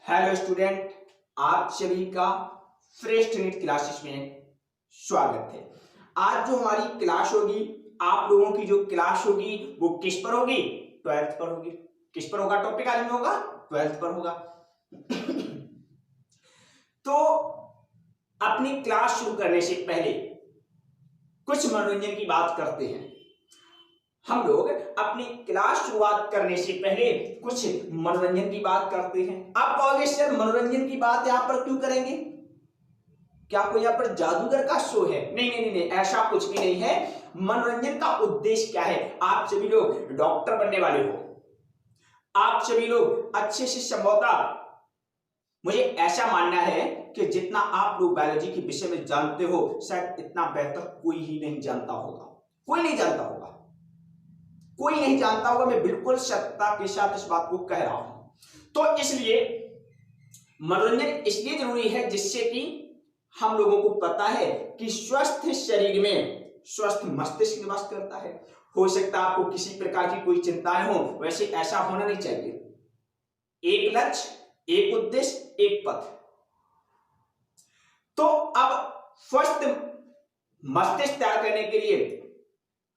Hello student, आप सभी का फ्रेश नीट क्लासेस में स्वागत है। आज जो हमारी क्लास होगी, आप लोगों की जो क्लास होगी वो किस पर होगी? 12th पर होगी। किस पर होगा? टॉपिक आज में होगा 12th पर होगा। तो अपनी क्लास शुरू करने से पहले कुछ मनोरंजन की बात करते हैं। हम लोग अपनी क्लास शुरुआत करने से पहले कुछ मनोरंजन की बात करते हैं। आप कहोगे सर मनोरंजन की बात यहां पर क्यों करेंगे? क्या कोई यहाँ पर जादूगर का शो है? नहीं नहीं नहीं, ऐसा कुछ भी नहीं है। मनोरंजन का उद्देश्य क्या है? आप सभी लोग डॉक्टर बनने वाले हो, आप सभी लोग अच्छे से संभवतः, मुझे ऐसा मानना है कि जितना आप लोग बायोलॉजी के विषय में जानते हो शायद इतना बेहतर कोई ही नहीं जानता होगा। कोई नहीं जानता होगा, कोई नहीं जानता होगा। मैं बिल्कुल सत्यता के साथ इस बात को कह रहा हूं। तो इसलिए मनोरंजन इसलिए जरूरी है जिससे कि हम लोगों को पता है कि स्वस्थ शरीर में स्वस्थ मस्तिष्क निवास करता है। हो सकता है आपको किसी प्रकार की कोई चिंताएं हो, वैसे ऐसा होना नहीं चाहिए। एक लक्ष्य, एक उद्देश्य, एक पथ। तो अब स्वस्थ मस्तिष्क तैयार करने के लिए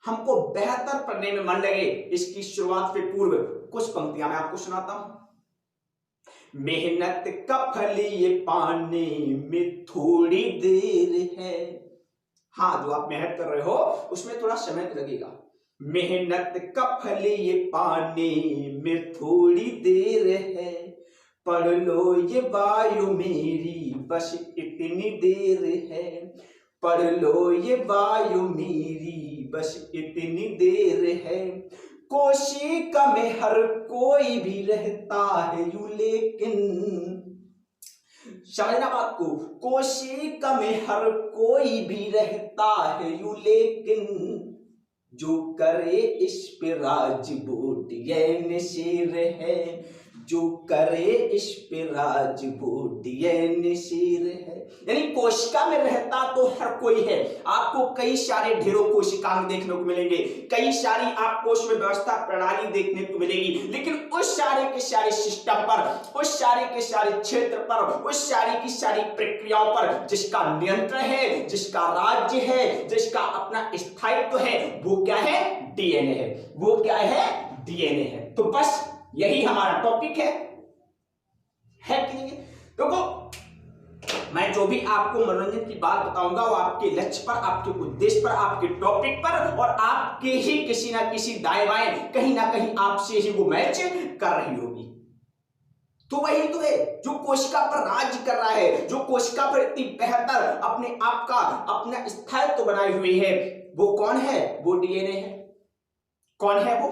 हमको बेहतर पढ़ने में मन लगे, इसकी शुरुआत से पूर्व कुछ पंक्तियां मैं आपको सुनाता हूं। मेहनत का फल ये पाने में थोड़ी देर है। हाँ, जो आप मेहनत कर रहे हो उसमें थोड़ा समय तो लगेगा। मेहनत का फल ये पाने में थोड़ी देर है, पढ़ लो ये वायु मेरी बस इतनी देर है, पढ़ लो ये वायु मेरी बस इतनी देर है। कोशिका में हर कोई भी रहता है यूं, लेकिन समझना बात को, कोशिका में हर कोई भी रहता है यूं, लेकिन जो करे इस पे राज वोट ये शेर है, जो करे इस पे राज वोट ये शेर है। यानी कोशिका में रहता तो हर कोई है। आपको कई सारे ढेरों कोशिकाएं देखने को मिलेंगे, कई सारी आपको उसमें व्यवस्था प्रणाली देखने को मिलेगी, लेकिन उस सारे के सारे सिस्टम पर, उस सारे के सारे क्षेत्र पर, उस सारी की सारी प्रक्रियाओं पर जिसका नियंत्रण है, जिसका राज्य है, जिसका अपना स्थायित्व है, वो क्या है? डीएनए है। वो क्या है? डीएनए है। तो बस यही हमारा टॉपिक है कि नहीं? देखो, मैं जो भी आपको मनोरंजन की बात बताऊंगा वो आपके लक्ष्य पर, आपके उद्देश्य पर, आपके टॉपिक पर और आपके ही किसी ना किसी दाएं बाएं कहीं ना कहीं आपसे ही वो मैच कर रही होगी। तो वही तो है जो कोशिका पर राज्य कर रहा है, जो कोशिका पर इतनी बेहतर अपने आप का अपना स्थायित्व बनाए हुए है। वो कौन है? वो डीएनए है। कौन है वो?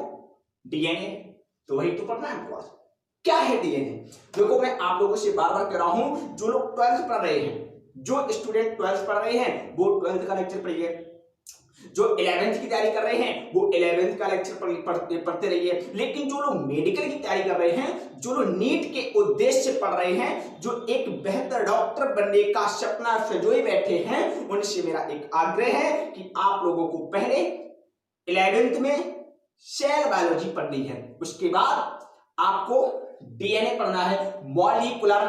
डीएनए है। तो वही तो पढ़ना है आपको। क्या है डीएनए? देखो, मैं आप लोगों से बार बार कह रहा हूं, जो लोग 12th पढ़ रहे हैं, जो स्टूडेंट 12th पढ़ रहे हैं वो 12th का लेक्चर पढ़िए, जो 11th की तैयारी कर रहे हैं वो 11th का लेक्चर पढ़ते रहिए। लेकिन जो लोग मेडिकल की तैयारी कर रहे हैं, जो लोग नीट के उद्देश्य से पढ़ रहे हैं, जो एक बेहतर डॉक्टर बनने का सपना सजोए बैठे हैं, उनसे मेरा एक आग्रह है कि आप लोगों को पहले 11th में सेल बायोलॉजी पढ़नी है, उसके बाद आपको डीएनए पढ़ना है, मॉलिक्यूलर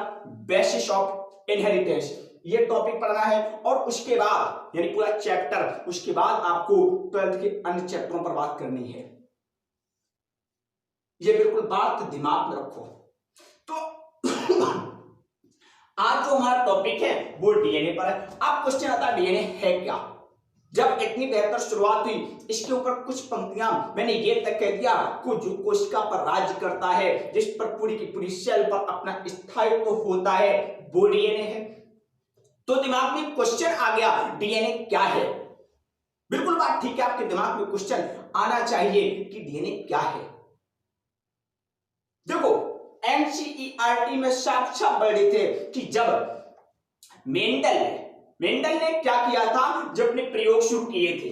बेसिस ऑफ इनहेरिटेंस, ये टॉपिक पढ़ना है। और उसके बाद यानी पूरा चैप्टर, उसके बाद आपको 12th के अन्य चैप्टरों पर बात करनी है। ये बिल्कुल बात दिमाग में रखो। तो आज जो हमारा टॉपिक है वो डीएनए पर है। अब क्वेश्चन आता है डीएनए है क्या? जब इतनी बेहतर शुरुआत हुई, इसके ऊपर कुछ पंक्तियां मैंने ये तक कह दिया कि जो कोशिका पर राज्य करता है, जिस पर पूरी की पूरी सेल पर अपना स्थायित्व होता है, वो डीएनए है। तो दिमाग में क्वेश्चन आ गया, डीएनए क्या है? बिल्कुल बात ठीक है, आपके दिमाग में क्वेश्चन आना चाहिए कि डीएनए क्या है। देखो, एनसीईआरटी में साफ साफ बढ़े थे कि जब मेंडल ने क्या किया था, जब अपने प्रयोग शुरू किए थे,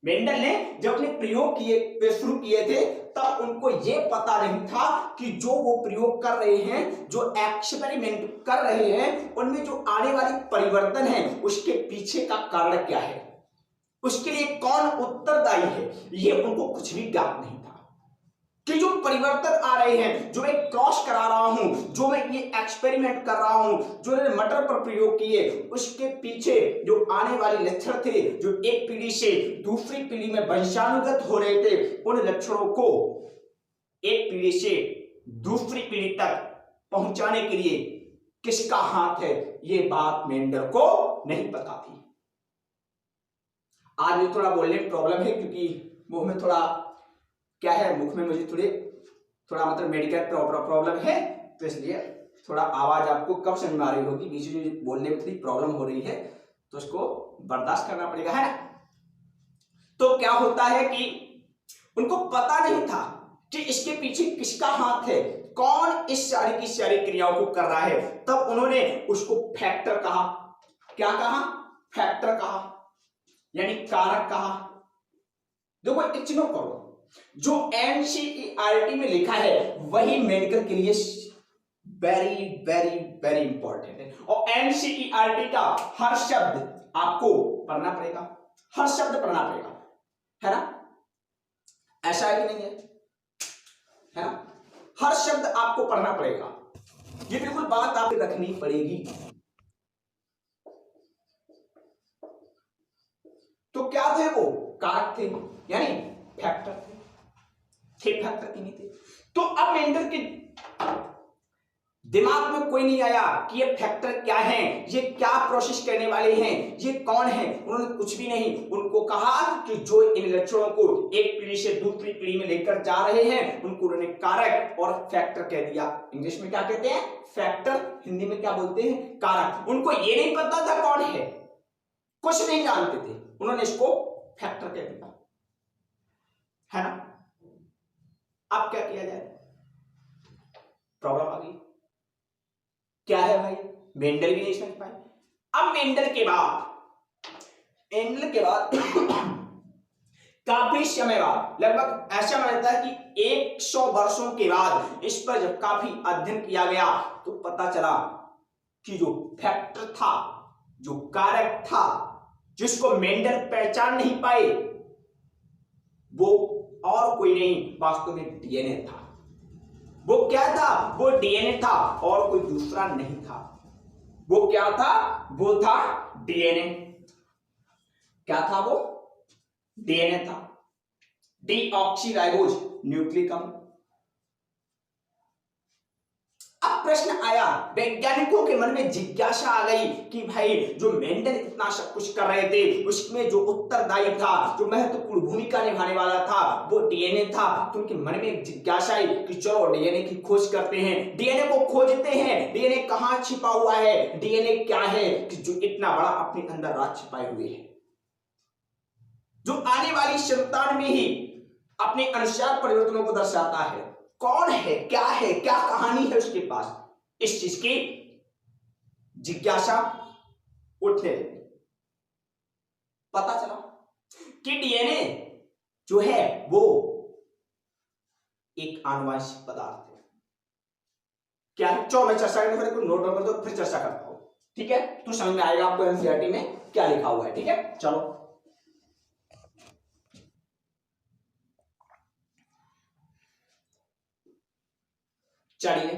मेंडल ने जब अपने प्रयोग शुरू किए थे, तब उनको यह पता नहीं था कि जो वो प्रयोग कर रहे हैं, जो एक्सपेरिमेंट कर रहे हैं, उनमें जो आने वाली परिवर्तन है उसके पीछे का कारण क्या है, उसके लिए कौन उत्तरदायी है, ये उनको कुछ भी ज्ञात नहीं था। कि जो परिवर्तन आ रहे हैं, जो मैं क्रॉस करा रहा हूं, जो मैं ये एक्सपेरिमेंट कर रहा हूं, जो मैंने मटर पर प्रयोग किए, उसके पीछे जो आने वाले लक्षण थे, जो एक पीढ़ी से दूसरी पीढ़ी में वंशानुगत हो रहे थे, उन लक्षणों को एक पीढ़ी से दूसरी पीढ़ी तक पहुंचाने के लिए किसका हाथ है, ये बात मेंडल को नहीं पता थी। आज मुझे थोड़ा बोलने में प्रॉब्लम है, क्योंकि मुंह में थोड़ा क्या है, मुख में मुझे थोड़ा मतलब मेडिकल प्रॉब्लम है, तो इसलिए थोड़ा आवाज आपको कम समझ में आ रही होगी, बीच में बोलने में थोड़ी प्रॉब्लम हो रही है, तो उसको बर्दाश्त करना पड़ेगा, है ना। तो क्या होता है कि उनको पता नहीं था कि इसके पीछे किसका हाथ है, कौन इस सारी की सारी क्रियाओं को कर रहा है। तब उन्होंने उसको फैक्टर कहा। क्या कहा? फैक्टर कहा, यानी कारक कहा। देखो इग्नोर करो, जो एनसीईआरटी में लिखा है वही मेडिकल के लिए वेरी वेरी वेरी इंपॉर्टेंट है, और एनसीईआरटी का हर शब्द आपको पढ़ना पड़ेगा, हर शब्द पढ़ना पड़ेगा, है ना। ऐसा है कि नहीं है ना, हर शब्द आपको पढ़ना पड़ेगा, ये बिल्कुल बात आपको रखनी पड़ेगी। तो क्या थे वो? कारक थे, यानी फैक्टर थे फैक्टर की नहीं थे। तो अब मेंडल के दिमाग में कोई नहीं आया कि ये फैक्टर क्या है, ये क्या प्रोसेस करने वाले हैं, ये कौन है। उन्होंने कुछ भी नहीं, उनको कहा कि जो इन लक्षणों को एक पीढ़ी से दूसरी पीढ़ी में लेकर जा रहे हैं, उनको उन्होंने कारक और फैक्टर कह दिया। इंग्लिश में क्या कहते हैं? फैक्टर। हिंदी में क्या बोलते हैं? कारक। उनको ये नहीं पता था कौन है, कुछ नहीं जानते थे, उन्होंने इसको फैक्टर कह दिया, है ना। अब क्या किया जाए? प्रॉब्लम आ गई। क्या है भाई? मेंडल भी नहीं समझ पाए। अब मेंडल के बाद काफी समय बाद, लगभग ऐसा माना जाता है कि 100 वर्षों के बाद इस पर जब काफी अध्ययन किया गया तो पता चला कि जो फैक्टर था, जो कारक था, जिसको मेंडल पहचान नहीं पाए, वो और कोई नहीं, वास्तव में डीएनए था। वो क्या था? वो डीएनए था और कोई दूसरा नहीं था। वो क्या था? वो था डीएनए। क्या था वो? डीएनए था, डीऑक्सीराइबोज न्यूक्लिक अम्ल। अब प्रश्न आया, वैज्ञानिकों के मन में जिज्ञासा आ गई कि भाई जो मेंडल इतना सब कुछ कर रहे थे, उसमें जो उत्तरदायी था, जो महत्वपूर्ण भूमिका निभाने वाला था, वो डीएनए था। तो उनके मन में एक जिज्ञासा आई कि चलो डीएनए की खोज करते हैं, डीएनए को खोजते हैं, डीएनए कहां छिपा हुआ है, डीएनए क्या है कि जो इतना बड़ा अपने अंदर राज छिपाए हुए है, जो आने वाली संतान में ही अपने अनुसार परिवर्तनों को दर्शाता है। कौन है, क्या है, क्या कहानी है उसके पास, इस चीज की जिज्ञासा उठने लगी। पता चला कि डीएनए जो है वो एक आनुवंशिक पदार्थ है। क्या है? चलो मैं चर्चा करने वाले को नोट डाउन कर दो, फिर चर्चा करता हूं, ठीक है। तो समझ में आएगा आपको एनसीईआरटी में क्या लिखा हुआ है, ठीक है। चलो चलिए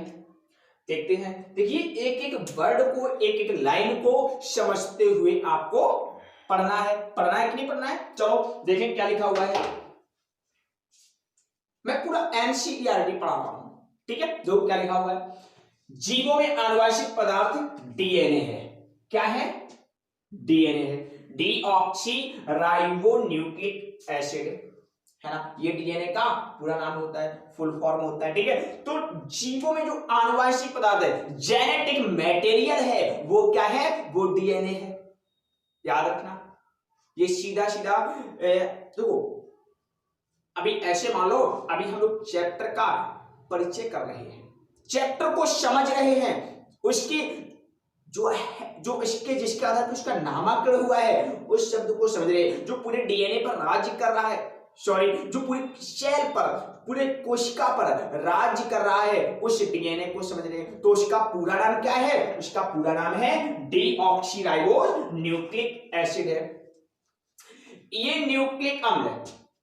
देखते हैं। देखिए एक एक वर्ड को, एक एक लाइन को समझते हुए आपको पढ़ना है। पढ़ना है कि नहीं पढ़ना है? चलो देखें क्या लिखा हुआ है। मैं पूरा एनसीईआरटी पढ़ा रहा हूं, ठीक है। जो क्या लिखा हुआ है, जीवों में आनुवंशिक पदार्थ डीएनए है। क्या है? डीएनए है, डीऑक्सी राइबो न्यूक्लिक एसिड, है ना। ये डीएनए का पूरा नाम होता है, फुल फॉर्म होता है, ठीक है। तो जीवों में जो आनुवंशिक पदार्थ है, जेनेटिक मटेरियल है, वो क्या है? वो डीएनए है। याद रखना, ये सीधा सीधा देखो, अभी ऐसे मान लो, अभी हम लोग चैप्टर का परिचय कर रहे हैं, चैप्टर को समझ रहे हैं, उसकी जो है, जो इसके जिसके आधार पर उसका नामकरण हुआ है, उस शब्द को समझ रहे हैं। जो पूरे डीएनए पर राज्य कर रहा है, सॉरी, जो पूरी सेल पर, पूरे कोशिका पर राज्य कर रहा है, उस डीएनए को समझ रहे हैं। तो उसका पूरा नाम क्या है? उसका पूरा नाम है डीऑक्सीराइबोज न्यूक्लिक एसिड है। ये न्यूक्लिक अम्ल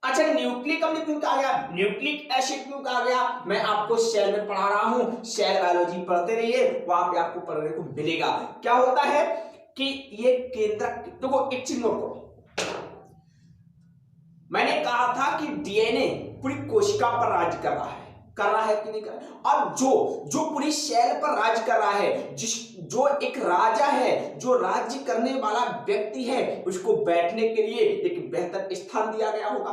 अच्छा, न्यूक्लिक अम्ल क्यों कहा गया, न्यूक्लिक एसिड क्यों कहा गया, मैं आपको सेल में पढ़ा रहा हूं, सेल बायोलॉजी पढ़ते रहिए, वहां पे आपको पढ़ने को मिलेगा। क्या होता है कि ये केंद्रक, देखो एक चीज नोट करो, मैंने कहा था कि डीएनए पूरी कोशिका पर राज कर रहा है कि नहीं कर रहा है, और जो पूरी सेल पर राज कर रहा है, जो एक राजा है, जो राज्य करने वाला व्यक्ति है, उसको बैठने के लिए एक बेहतर स्थान दिया गया होगा।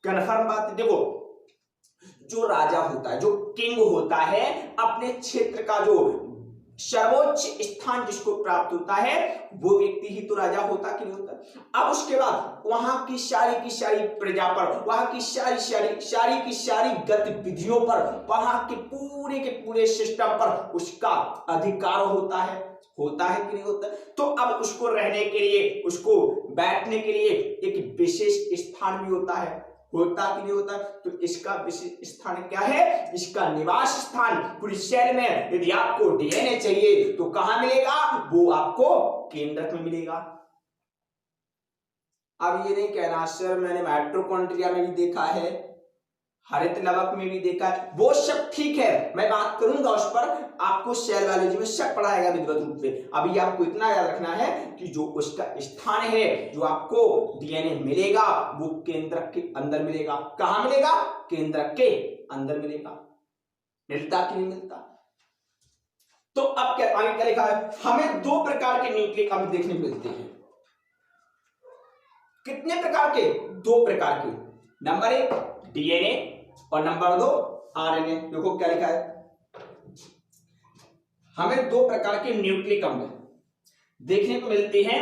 कन्फर्म बात है। देखो, जो राजा होता है, जो किंग होता है, अपने क्षेत्र का जो सर्वोच्च स्थान जिसको प्राप्त होता है, वो व्यक्ति ही तो राजा होता कि नहीं होता। अब उसके बाद वहां की सारी प्रजा पर, वहां की सारी गतिविधियों पर, वहां के पूरे सिस्टम पर उसका अधिकार होता है कि नहीं होता। तो अब उसको रहने के लिए, उसको बैठने के लिए एक विशेष स्थान भी होता कि नहीं होता। तो इसका विशेष स्थान क्या है, इसका निवास स्थान पूरी सेल में, यदि आपको डीएनए चाहिए तो कहां मिलेगा, वो आपको केंद्रक में मिलेगा। अब ये नहीं कहना सर मैंने माइटोकॉन्ड्रिया में भी देखा है, हरित लवक में भी देखा है, वो सब ठीक है, मैं बात करूंगा उस पर, आपको सेल बायोलॉजी में सब पढ़ाएगा विधिवत रूप से। अभी आपको इतना याद रखना है कि जो उसका स्थान है, जो आपको डीएनए मिलेगा, वो केंद्रक के अंदर मिलेगा। कहां मिलेगा, केंद्रक के अंदर मिलेगा। मिलता कि नहीं मिलता। तो अब क्या आगे क्या लिखा है, हमें दो प्रकार के न्यूक्लिक अम्ल देखने मिलते हैं। कितने प्रकार के, दो प्रकार के। नंबर 1 डीएनए और नंबर 2 आरएनए। देखो क्या लिखा है, हमें दो प्रकार के न्यूक्लिक अम्ल देखने को मिलते हैं,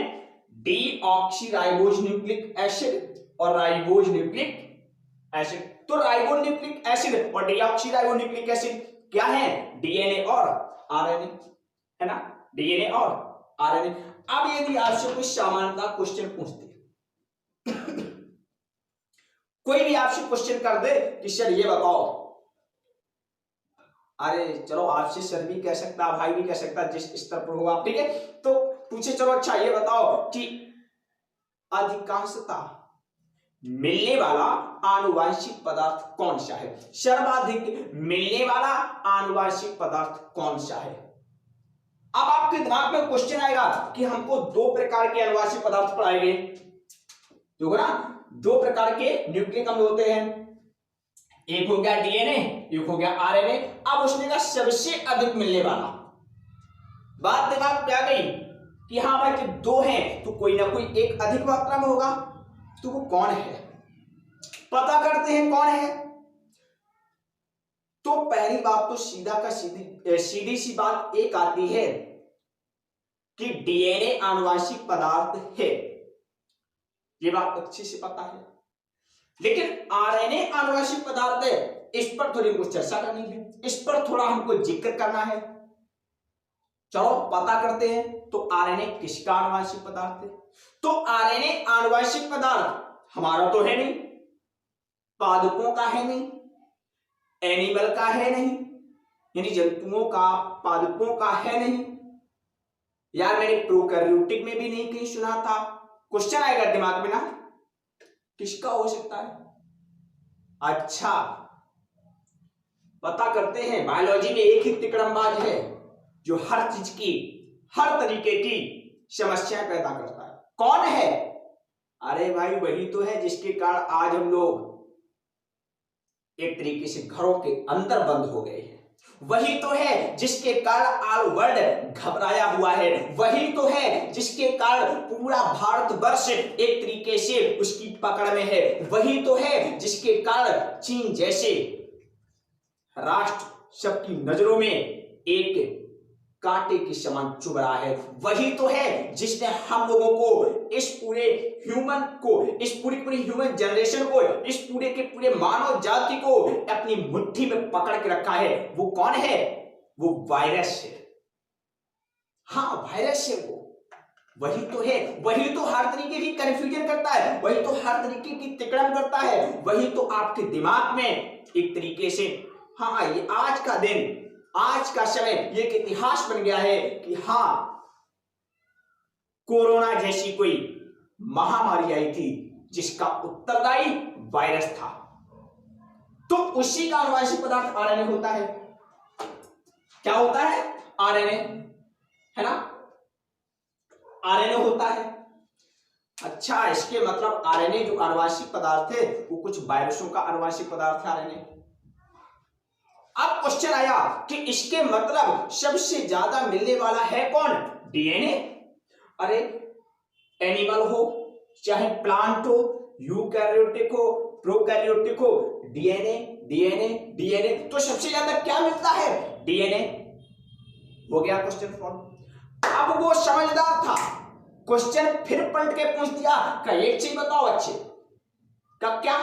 डीऑक्सीराइबोज न्यूक्लिक एसिड और राइबोज न्यूक्लिक एसिड। तो राइबोज न्यूक्लिक एसिड और डीऑक्सीराइबोज न्यूक्लिक एसिड क्या है, डीएनए और आरएनए, है ना, डीएनए और आरएनए। अब यदि आपसे कोई सामान्यता क्वेश्चन पूछते, कोई भी आपसे क्वेश्चन कर दे कि सर ये बताओ, अरे चलो आपसे सर भी कह सकता, भाई भी कह सकता, जिस स्तर पर हो आप, ठीक है, तो पूछे चलो अच्छा ये बताओ कि अधिकांशता मिलने वाला आनुवांशिक पदार्थ कौन सा है, सर्वाधिक मिलने वाला आनुवांशिक पदार्थ कौन सा है। अब आपके दिमाग में क्वेश्चन आएगा कि हमको दो प्रकार के आनुवांशिक पदार्थ पढ़ाए गए, देखो ना, दो प्रकार के न्यूक्लिक अम्ल होते हैं, एक हो गया डीएनए, एक हो गया आरएनए। अब उसने कहा सबसे अधिक मिलने वाला, बात दिमाग पे आ गई कि हाँ भाई जब दो हैं तो कोई ना कोई एक अधिक मात्रा में होगा, तो वो कौन है, पता करते हैं कौन है। तो पहली बात तो सीधी सी बात एक आती है कि डीएनए आनुवांशिक पदार्थ है, ये बात अच्छी से पता है, लेकिन आरएनए आनुवांशिक पदार्थ है, इस पर थोड़ी कुछ चर्चा करनी है, इस पर थोड़ा हमको जिक्र करना है। चलो पता करते हैं, तो आरएनए किसका आनुवांशिक पदार्थ है। तो आरएनए आनुवांशिक पदार्थ हमारा तो है नहीं, पादपों का है नहीं, एनिमल का है नहीं, यानी जंतुओं का, पादपों का है नहीं। यार मैंने प्रोकैरियोटिक में भी नहीं कहीं सुना था, क्वेश्चन आएगा दिमाग में ना, किसका हो सकता है। अच्छा पता करते हैं, बायोलॉजी में एक ही तिकड़मबाज है जो हर चीज की, हर तरीके की समस्याएं पैदा करता है। कौन है, अरे भाई वही तो है जिसके कारण आज हम लोग एक तरीके से घरों के अंदर बंद हो गए हैं, वही तो है जिसके कारण ऑल वर्ल्ड घबराया हुआ है, वही तो है जिसके कारण पूरा भारतवर्ष एक तरीके से उसकी पकड़ में है, वही तो है जिसके कारण चीन जैसे राष्ट्र सबकी नजरों में एक कांटे के समान चुभ रहा है, वही तो है जिसने हम लोगों को, इस पूरे ह्यूमन को, इस पूरी ह्यूमन जनरेशन को, इस पूरे के पूरे मानव जाति को अपनी मुट्ठी में पकड़ के रखा है। वो कौन है, वो वायरस है। हाँ वायरस है वो, वही तो है, वही तो हर तरीके की कंफ्यूजन करता है, वही तो हर तरीके की तिकड़म करता है, वही तो आपके दिमाग में एक तरीके से, हाँ ये आज का दिन, आज का समय ये एक इतिहास बन गया है कि हाँ कोरोना जैसी कोई महामारी आई थी जिसका उत्तरदायी वायरस था। तो उसी का आनुवंशिक पदार्थ आरएनए होता है। क्या होता है? आरएनए, है ना, आरएनए होता है। अच्छा, इसके मतलब आरएनए जो आनुवंशिक पदार्थ है वो कुछ वायरसों का आनुवंशिक पदार्थ है आरएनए। अब क्वेश्चन आया कि इसके मतलब सबसे ज्यादा मिलने वाला है कौन? डीएनए। अरे एनिमल हो चाहे प्लांट हो, यूकैरियोटिक हो प्रोकैरियोटिक हो, डीएनए डीएनए डीएनए, तो सबसे ज्यादा क्या मिलता है? डीएनए। हो गया क्वेश्चन सॉल्व। अब वो समझदार था, क्वेश्चन फिर पलट के पूछ दिया का एक चीज बताओ अच्छे का, क्या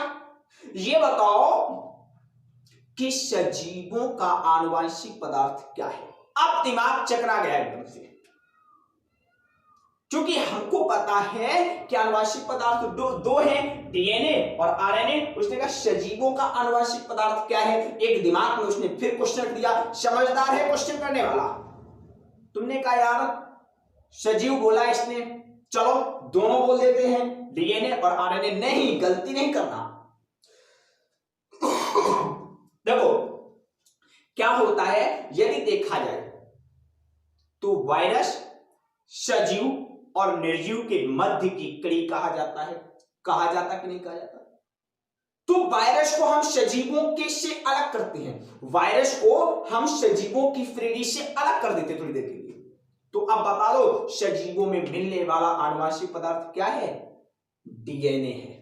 ये बताओ कि सजीवों का आनुवंशिक पदार्थ क्या है। अब दिमाग चकरा गया एकदम से, क्योंकि हमको पता है कि आनुवंशिक पदार्थ दो हैं, डीएनए और आरएनए। उसने कहा सजीवों का आनुवंशिक पदार्थ क्या है। एक दिमाग में उसने फिर क्वेश्चन दिया, समझदार है क्वेश्चन करने वाला। तुमने कहा यार सजीव बोला इसने, चलो दोनों बोल देते हैं, डीएनए और आरएनए। नहीं, गलती नहीं करना। देखो क्या होता है, यदि देखा जाए तो वायरस सजीव और निर्जीव के मध्य की कड़ी कहा जाता है। कहा जाता कि नहीं कहा जाता? तो वायरस को हम सजीवों के से अलग करते हैं, वायरस को हम सजीवों की श्रेणी से अलग कर देते थोड़ी देर के लिए। तो अब बता दो सजीवों में मिलने वाला आनुवंशिक पदार्थ क्या है? डीएनए है।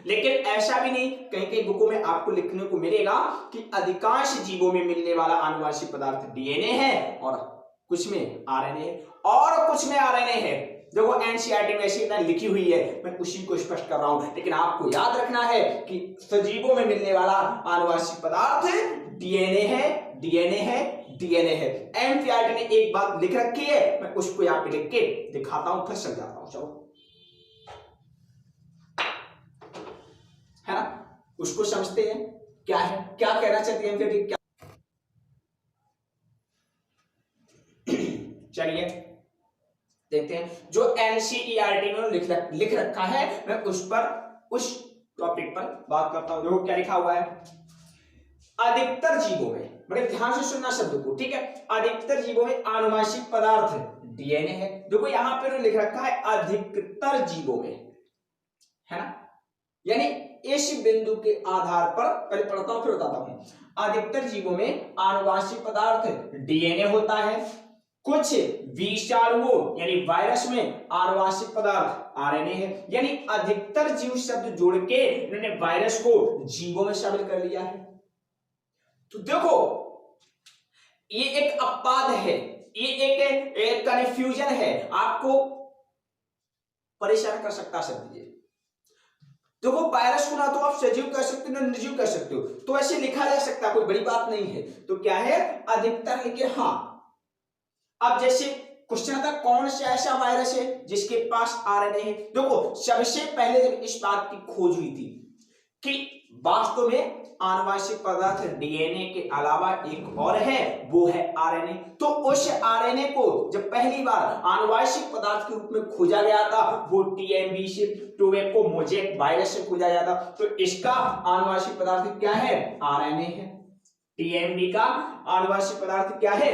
लेकिन ऐसा भी नहीं, कहीं कहीं बुकों में आपको लिखने को मिलेगा कि अधिकांश जीवों में मिलने वाला आनुवंशिक पदार्थ डीएनए है और कुछ में आरएनए है और कुछ में आरएनए है। देखो एनसीईआरटी में ऐसी लिखी हुई है, मैं उसी को स्पष्ट कर रहा हूं। लेकिन आपको याद रखना है कि सजीवों में मिलने वाला आनुवंशिक पदार्थ डीएनए है, डीएनए है, डीएनए है। एनसीईआरटी ने एक बात लिख रखी है, मैं उसको यहाँ पे लिख के दिखाता हूं, फिर समझाता हूं। चलो, है ना, उसको समझते हैं क्या है, क्या कहना चाहती है एनसीईआरटी, क्या। चलिए देखते हैं जो एनसीईआरटी में लिख रखा है, मैं उस टॉपिक पर बात करता हूं। देखो क्या लिखा हुआ है, अधिकतर जीवों में, बड़े ध्यान से सुनना शब्द को, ठीक है। अधिकतर जीवों में आनुवंशिक पदार्थ डीएनए है। देखो यहां पे लिख रखा है अधिकतर जीवों में, है ना, यानी इस बिंदु के आधार पर, पहले पढ़ता हूं फिर बताता हूं। अधिकतर जीवों में आनुवंशिक पदार्थ डीएनए होता है, कुछ विषाणुओं यानी वायरस में आनुवंशिक पदार्थ आरएनए है। यानी अधिकतर जीव शब्द जोड़ के इन्होंने वायरस को जीवों में शामिल कर लिया है। तो देखो ये एक अपवाद है, ये एक कन्फ्यूजन है, आपको परेशान कर सकता शब्द ये। देखो वायरस को ना तो आप सजीव कह सकते हो ना निर्जीव कह सकते हो, तो ऐसे लिखा जा सकता, कोई बड़ी बात नहीं है। तो क्या है, अधिकतर, लेकिन हाँ अब जैसे क्वेश्चन आता कौन सा ऐसा वायरस है जिसके पास आरएनए है। देखो सबसे पहले जब इस बात की खोज हुई थी कि वास्तव में आनुवंशिक पदार्थ डीएनए के अलावा एक और है, वो है आरएनए। तो उस आरएनए को जब पहली बार आनुवंशिक पदार्थ के रूप में खोजा गया था, वो टीएमबी से, टोबैको मोज़ेक वायरस से खोजा गया था। तो इसका आनुवंशिक पदार्थ क्या है? आरएनए है। टीएमबी का आनुवंशिक पदार्थ क्या है?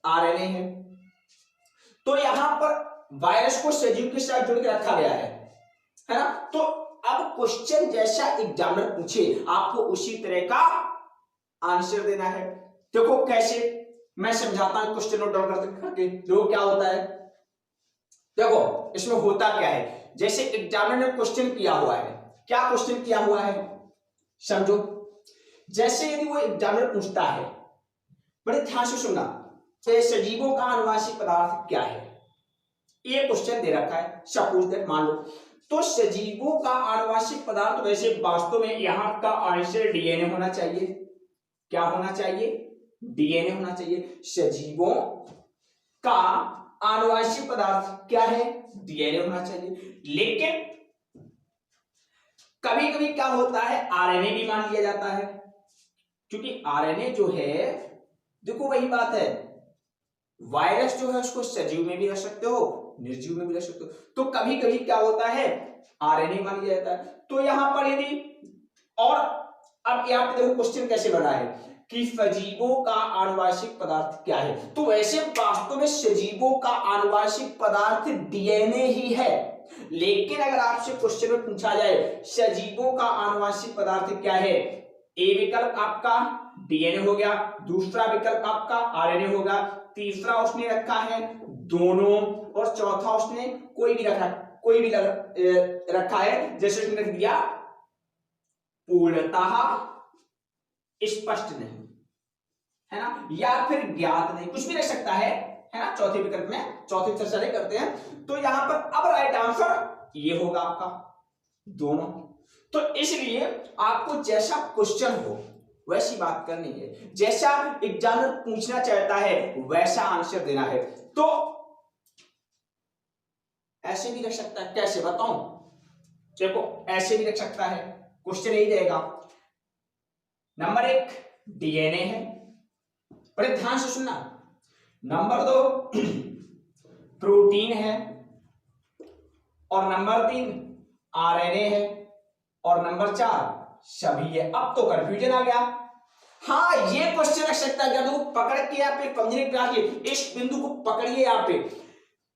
आरएनए है। तो यहां पर वायरस को सजीव के साथ जोड़ के रखा गया है ना। तो अब क्वेश्चन जैसा एग्जामिनर पूछे आपको उसी तरह का आंसर देना है। देखो कैसे, मैं समझाता हूं, क्वेश्चन नोट डाउन करके। देखो क्या होता है, देखो इसमें होता क्या है, जैसे एग्जामिनर ने क्वेश्चन किया हुआ है, क्या क्वेश्चन किया हुआ है समझो। जैसे यदि वो एग्जामिनर पूछता है, बड़े ध्यान से सुनना, तो सजीवों का आनुवंशिक पदार्थ क्या है, ये क्वेश्चन दे रखा है। सपोज दैट, मान लो, तो सजीवों का आनुवंशिक पदार्थ, वैसे वास्तव में यहां का आंसर डीएनए होना चाहिए। क्या होना चाहिए? डीएनए होना चाहिए। सजीवों का आनुवंशिक पदार्थ क्या है? डीएनए होना चाहिए। लेकिन कभी कभी क्या होता है, आरएनए भी मान लिया जाता है, क्योंकि आरएनए जो है, देखो वही बात है, वायरस जो है उसको सजीव में भी रख सकते हो निर्जीव में भी रख सकते हो। तो कभी कभी क्या होता है आरएनए मान लिया जाता है। तो यहां पर यदि और अब यहाँ पे देखो क्वेश्चन कैसे बना है कि सजीवों का आनुवांशिक पदार्थ क्या है। तो वैसे वास्तव में सजीवों का आनुवांशिक पदार्थ डीएनए ही है, लेकिन अगर आपसे क्वेश्चन में पूछा जाए सजीवों का आनुवांशिक पदार्थ क्या है, ए विकल्प आपका डीएनए हो गया, दूसरा विकल्प आपका आरएनए होगा, तीसरा उसने रखा है दोनों, और चौथा उसने कोई भी रखा है, जैसे उसने रख दिया पूर्णतः स्पष्ट नहीं, है ना, या फिर ज्ञात नहीं, कुछ भी रख सकता है ना। चौथे विकल्प में चौथी चर्चा नहीं करते हैं। तो यहां पर अब राइट आंसर ये होगा आपका दोनों। तो इसलिए आपको जैसा क्वेश्चन हो वैसी बात करनी है, जैसा एग्जामिनर पूछना चाहता है वैसा आंसर देना है। तो ऐसे भी रख सकता है, कैसे बताऊं, देखो ऐसे भी रख सकता है, क्वेश्चन यही रहेगा नंबर 1 डीएनए है, बड़े ध्यान से सुनना, नंबर 2 प्रोटीन है, और नंबर 3 आरएनए है, और नंबर 4 सभी है। अब तो कंफ्यूजन आ गया। हाँ ये क्वेश्चन रख सकता है, अगर पकड़ के यहाँ पे समझने के लिए इस बिंदु को पकड़िए यहाँ पे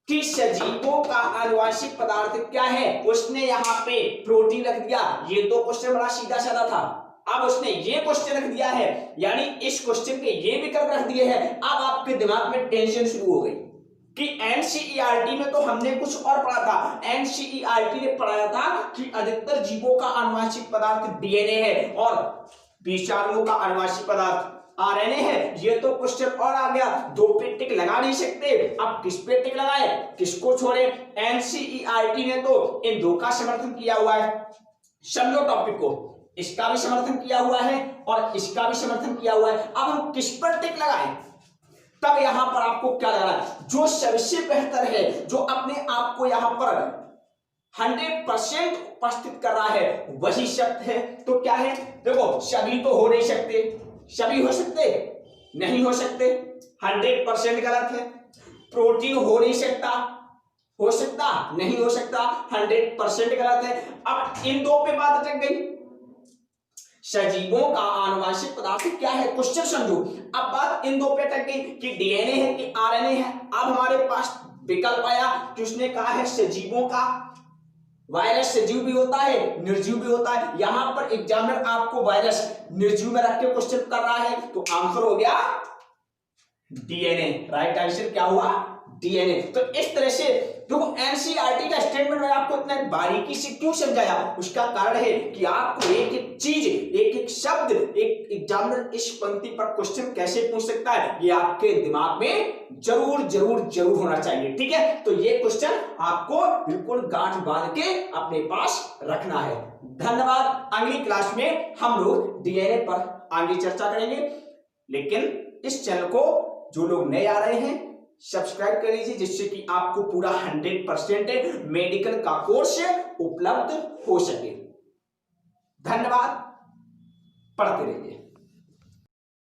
कि सजीवों का आनुवांशिक पदार्थ क्या है, उसने यहाँ पे प्रोटीन रख दिया। ये तो क्वेश्चन बड़ा सीधा साधा था, अब उसने ये क्वेश्चन रख दिया है, यानी इस क्वेश्चन के ये विकल्प रख दिए हैं। अब आपके दिमाग में टेंशन शुरू हो गई कि एनसीईआरटी में तो हमने कुछ और पढ़ा था। एनसीईआरटी ने पढ़ाया था कि अधिकतर जीवों का आनुवांशिक पदार्थ डीएनए है और विषाणुओं का आनुवांशिक पदार्थ आरएनए है। ये तो क्वेश्चन और आ गया, दो पे टिक लगा नहीं सकते, अब किस पे टिक लगाए, किसको छोड़े। एनसीईआरटी ने तो इन दो का समर्थन किया हुआ है, समझो टॉपिक को, इसका भी समर्थन किया हुआ है और इसका भी समर्थन किया हुआ है। अब हम किस पर टिक लगाएं, तब यहां पर आपको क्या लग रहा है, जो सबसे बेहतर है, जो अपने आप को यहां पर 100% उपस्थित कर रहा है वही शब्द है। तो क्या है, देखो सभी तो हो नहीं सकते, सभी हो सकते नहीं हो सकते, 100% गलत है। प्रोटीन हो नहीं सकता, हो सकता नहीं हो सकता, 100% गलत है। अब इन दो पे बात अटक गई, सजीवों का आनुवांशिक पदार्थ क्या है, क्वेश्चन समझो। अब बात इन दो पे अटक गई कि डीएनए है कि आरएनए है। अब हमारे पास विकल्प आया कि उसने कहा है सजीवों का। वायरस सजीव भी होता है निर्जीव भी होता है, यहां पर एग्जामिनर आपको वायरस निर्जीव में रख के क्वेश्चन कर रहा है, तो आंसर हो गया डीएनए। राइट आंसर क्या हुआ, डीएनए। तो इस तरह से देखो एनसीईआरटी का स्टेटमेंट में आपको इतना बारीकी से क्यों समझाया, उसका कारण है कि आपको एक एक चीज, एक एक शब्द, एक एग्जामिनर इस पंक्ति पर क्वेश्चन कैसे पूछ सकता है, ये आपके दिमाग में जरूर जरूर जरूर होना चाहिए। ठीक है, तो ये क्वेश्चन आपको बिल्कुल गांठ बांध के अपने पास रखना है। धन्यवाद। अगली क्लास में हम लोग डीएनए पर आगे चर्चा करेंगे, लेकिन इस चैनल को जो लोग नए आ रहे हैं सब्सक्राइब कर लीजिए, जिससे कि आपको पूरा 100% मेडिकल का कोर्स उपलब्ध हो सके। धन्यवाद, पढ़ते रहिए।